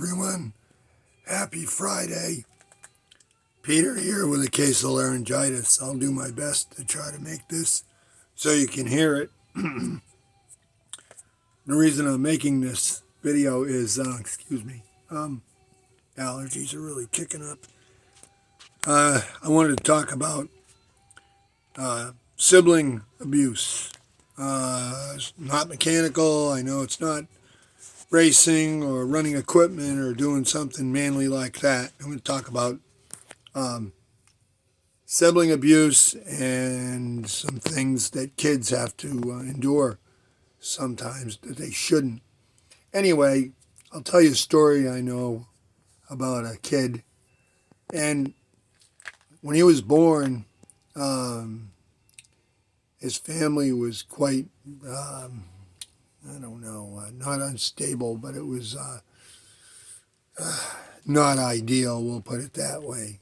everyone. Happy Friday. Peter here with a case of laryngitis. I'll do my best to try to make this so you can hear it. The reason I'm making this video is, allergies are really kicking up. I wanted to talk about sibling abuse. It's not mechanical. I know it's not racing or running equipment or doing something manly like that. I'm going to talk about sibling abuse and some things that kids have to endure sometimes that they shouldn't. Anyway, I'll tell you a story I know about a kid. And when he was born, his family was quite, not unstable, but it was not ideal, we'll put it that way.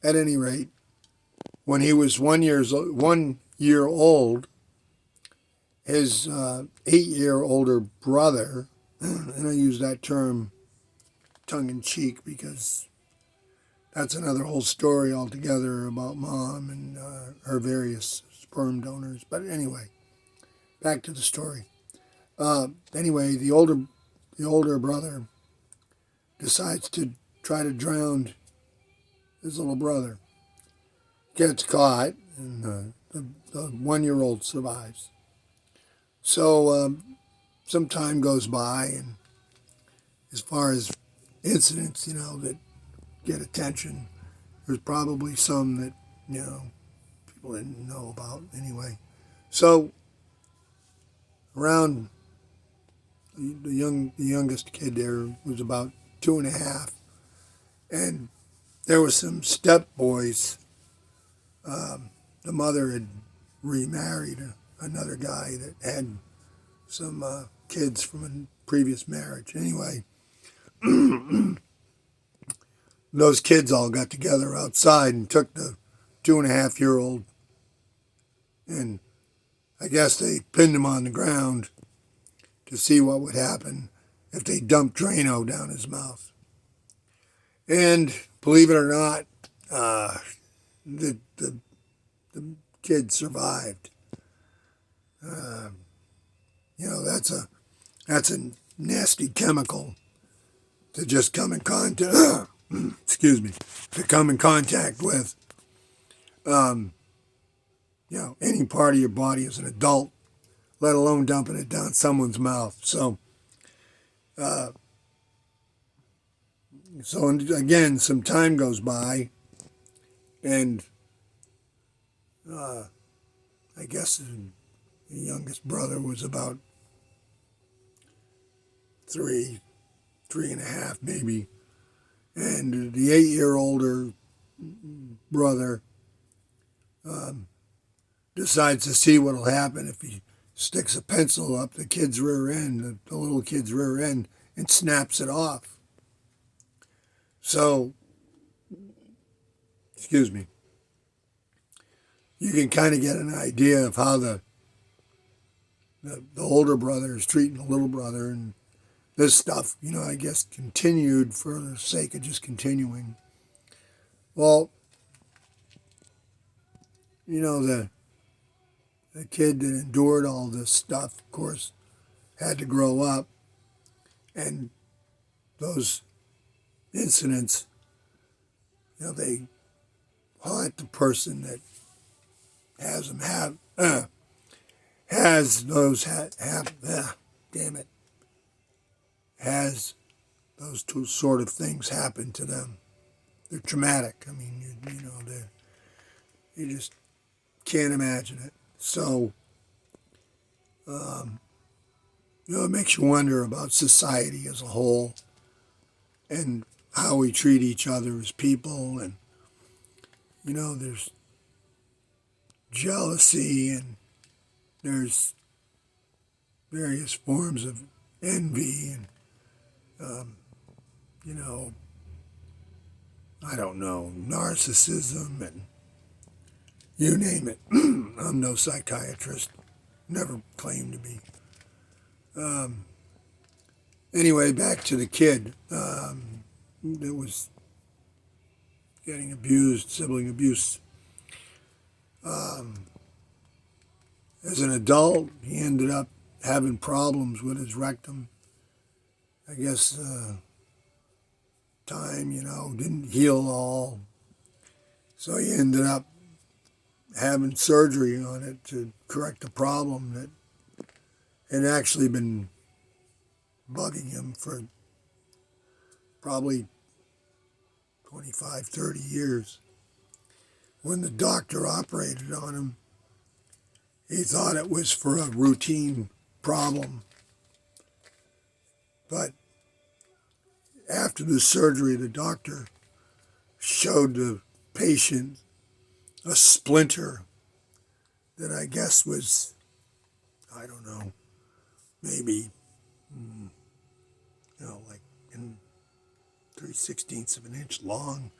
At any rate, when he was 1 year old, his 8-year older brother, and I use that term tongue-in-cheek because that's another whole story altogether about mom and her various sperm donors. But anyway, back to the story. Anyway, the older brother decides to try to drown his little brother. Gets caught, and the 1-year-old survives. So some time goes by, and as far as incidents, that get attention, there's probably some that, people didn't know about anyway. So around the youngest kid there was about 2.5, and there was some step boys. The mother had remarried another guy that had some kids from a previous marriage. Anyway, those kids all got together outside and took the 2.5-year-old, and I guess they pinned him on the ground to see what would happen if they dumped Drano down his mouth. And believe it or not, the kid survived. That's a nasty chemical to just come in contact. To come in contact with. Any part of your body as an adult, let alone dumping it down someone's mouth. So again, some time goes by, and I guess the youngest brother was about 3.5 maybe, and the 8-year older brother decides to see what'll happen if he sticks a pencil up the kid's rear end, the little kid's rear end, and snaps it off. So, you can kind of get an idea of how the older brother is treating the little brother, and this stuff, I guess continued for the sake of just continuing. Well, the kid that endured all this stuff, of course, had to grow up, and those incidents, they haunt the person that has them has those two sort of things happen to them. They're traumatic. I mean, you just can't imagine it. So, it makes you wonder about society as a whole and how we treat each other as people. And, there's jealousy, and there's various forms of envy, and, narcissism, and you name it. I'm no psychiatrist, never claimed to be. Anyway, back to the kid that was getting abused, sibling abuse. As an adult, he ended up having problems with his rectum. I guess time, didn't heal all. So he ended up having surgery on it to correct a problem that had actually been bugging him for probably 25, 30 years. When the doctor operated on him, he thought it was for a routine problem. But after the surgery, the doctor showed the patient a splinter that I guess was, I don't know, maybe, like in 3/16 of an inch long.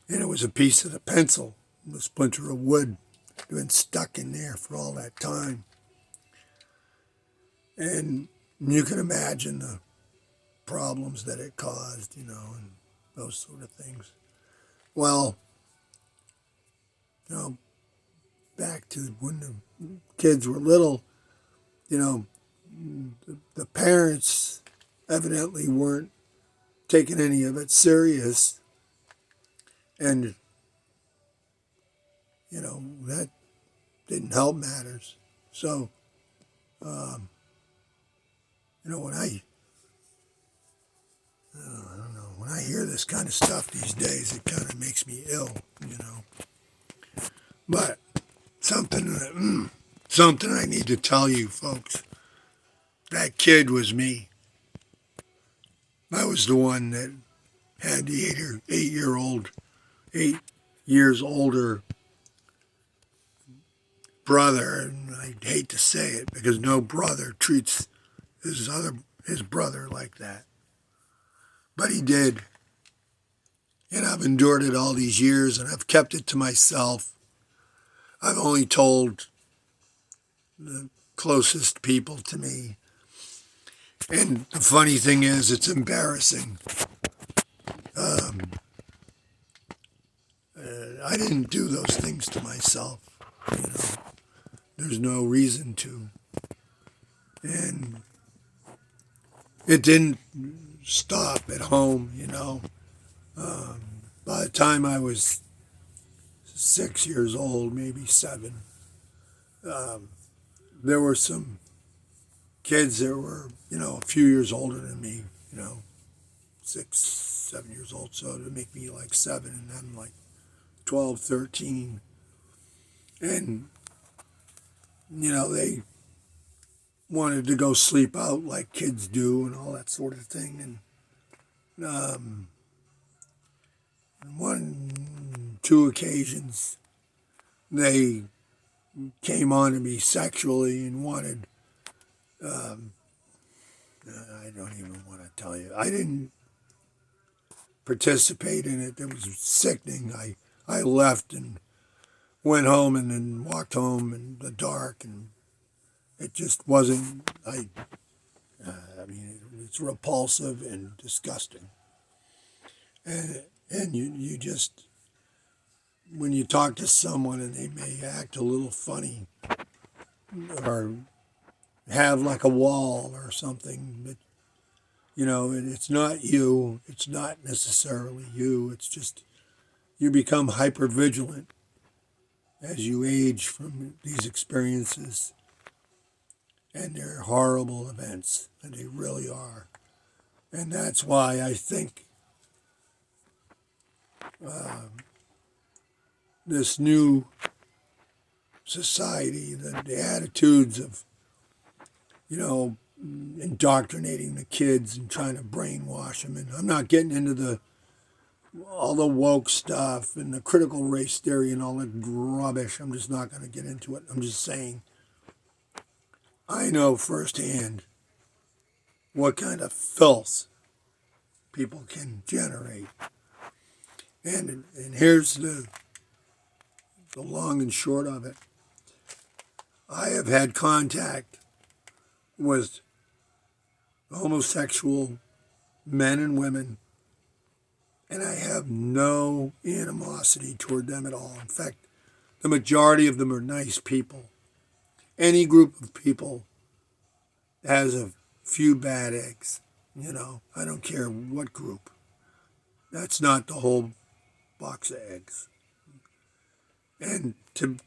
And it was a piece of the pencil, a splinter of wood that had been stuck in there for all that time. And you can imagine the problems that it caused, and those sort of things. Well, back to when the kids were little, the parents evidently weren't taking any of it serious. And, that didn't help matters. So, when I don't know, when I hear this kind of stuff these days, it kind of makes me ill, But something I need to tell you folks. That kid was me. I was the one that had the 8 years older brother, and I hate to say it because no brother treats his brother like that. But he did. And I've endured it all these years, and I've kept it to myself. I've only told the closest people to me. And the funny thing is, it's embarrassing. I didn't do those things to myself. There's no reason to. And it didn't stop at home, By the time I was 6 years old, maybe 7, there were some kids that were, a few years older than me, 6, 7 years old. So to make me like 7 and then like 12, 13. And, they wanted to go sleep out like kids do and all that sort of thing. And two occasions, they came on to me sexually and wanted, I don't even want to tell you. I didn't participate in it. It was sickening. I left and went home and then walked home in the dark, and it just wasn't, it's repulsive and disgusting. And you just, when you talk to someone and they may act a little funny or have like a wall or something, that, it's not you, it's not necessarily you, it's just you become hypervigilant as you age from these experiences. And they're horrible events, and they really are. And that's why I think this new society, the attitudes of, indoctrinating the kids and trying to brainwash them. And I'm not getting into all the woke stuff and the critical race theory and all that rubbish. I'm just not going to get into it. I'm just saying, I know firsthand what kind of filth people can generate. And here's the long and short of it. I have had contact with homosexual men and women, and I have no animosity toward them at all. In fact, the majority of them are nice people. Any group of people has a few bad eggs. I don't care what group. That's not the whole box of eggs. And to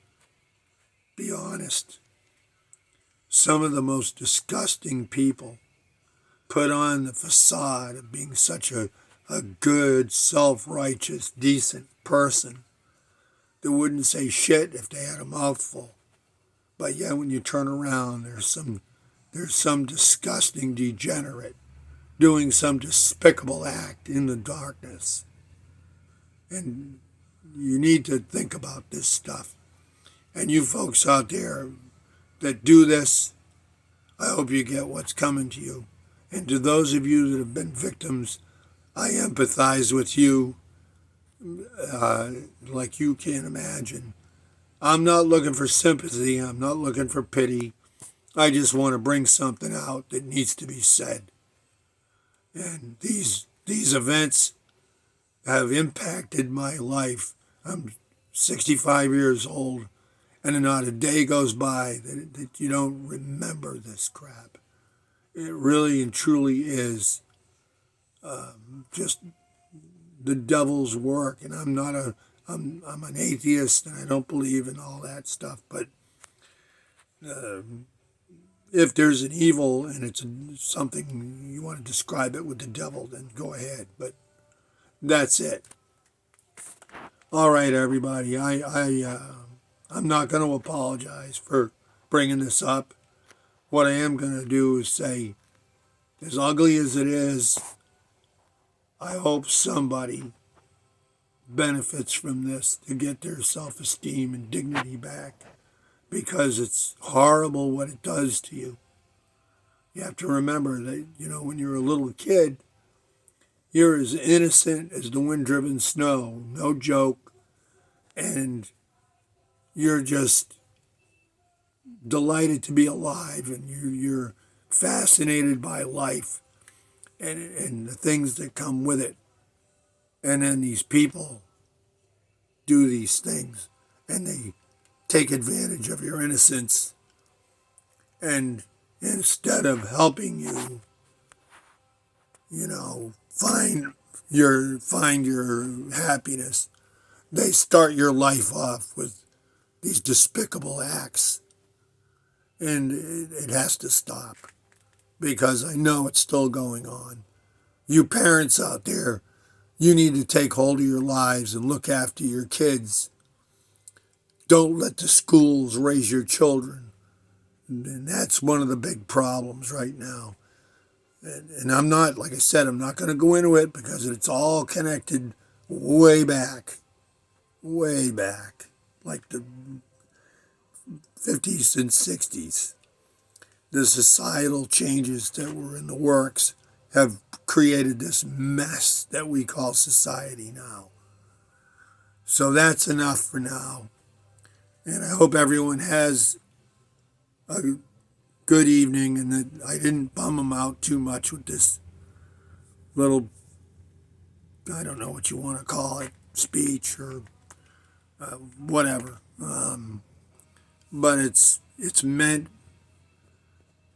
be honest, some of the most disgusting people put on the facade of being such a good, self-righteous, decent person that wouldn't say shit if they had a mouthful. But yet when you turn around, there's some disgusting degenerate doing some despicable act in the darkness. And you need to think about this stuff. And you folks out there that do this, I hope you get what's coming to you. And to those of you that have been victims, I empathize with you like you can't imagine. I'm not looking for sympathy. I'm not looking for pity. I just want to bring something out that needs to be said. And these events have impacted my life. I'm 65 years old, and not a day goes by that you don't remember this crap. It really and truly is just the devil's work. And I'm an atheist, and I don't believe in all that stuff. But if there's an evil and it's something you want to describe it with the devil, then go ahead. But that's it. All right, everybody. I'm not going to apologize for bringing this up. What I am going to do is say, as ugly as it is, I hope somebody benefits from this to get their self-esteem and dignity back, because it's horrible what it does to you. You have to remember that, when you're a little kid, you're as innocent as the wind-driven snow, no joke, and you're just delighted to be alive, and you're fascinated by life and the things that come with it. And then these people do these things, and they take advantage of your innocence, and instead of helping you, find your happiness, they start your life off with these despicable acts. And it has to stop, because I know it's still going on. You parents out there, you need to take hold of your lives and look after your kids. Don't let the schools raise your children. And that's one of the big problems right now. And I'm not, like I said, I'm not going to go into it, because it's all connected way back, like the 50s and 60s. The societal changes that were in the works have created this mess that we call society now. So that's enough for now. And I hope everyone has a good evening, and that I didn't bum them out too much with this little, I don't know what you want to call it, speech or whatever. But it's meant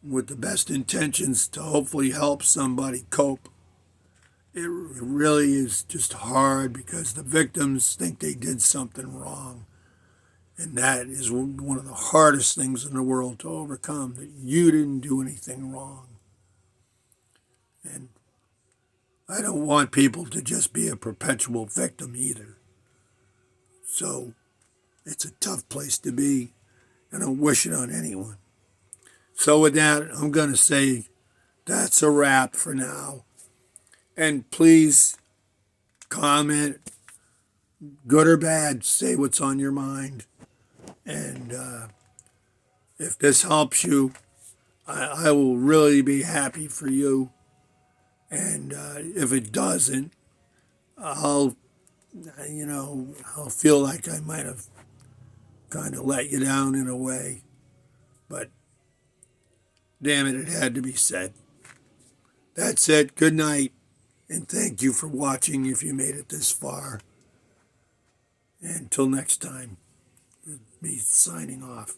with the best intentions to hopefully help somebody cope. It really is just hard, because the victims think they did something wrong. And that is one of the hardest things in the world to overcome, that you didn't do anything wrong. And I don't want people to just be a perpetual victim either. So it's a tough place to be, and I don't wish it on anyone. So with that, I'm going to say that's a wrap for now. And please comment, good or bad, say what's on your mind. And if this helps you, I will really be happy for you. And if it doesn't, I'll feel like I might have kind of let you down in a way. But damn it, it had to be said. That's it. Good night. And thank you for watching if you made it this far. And until next time, me signing off.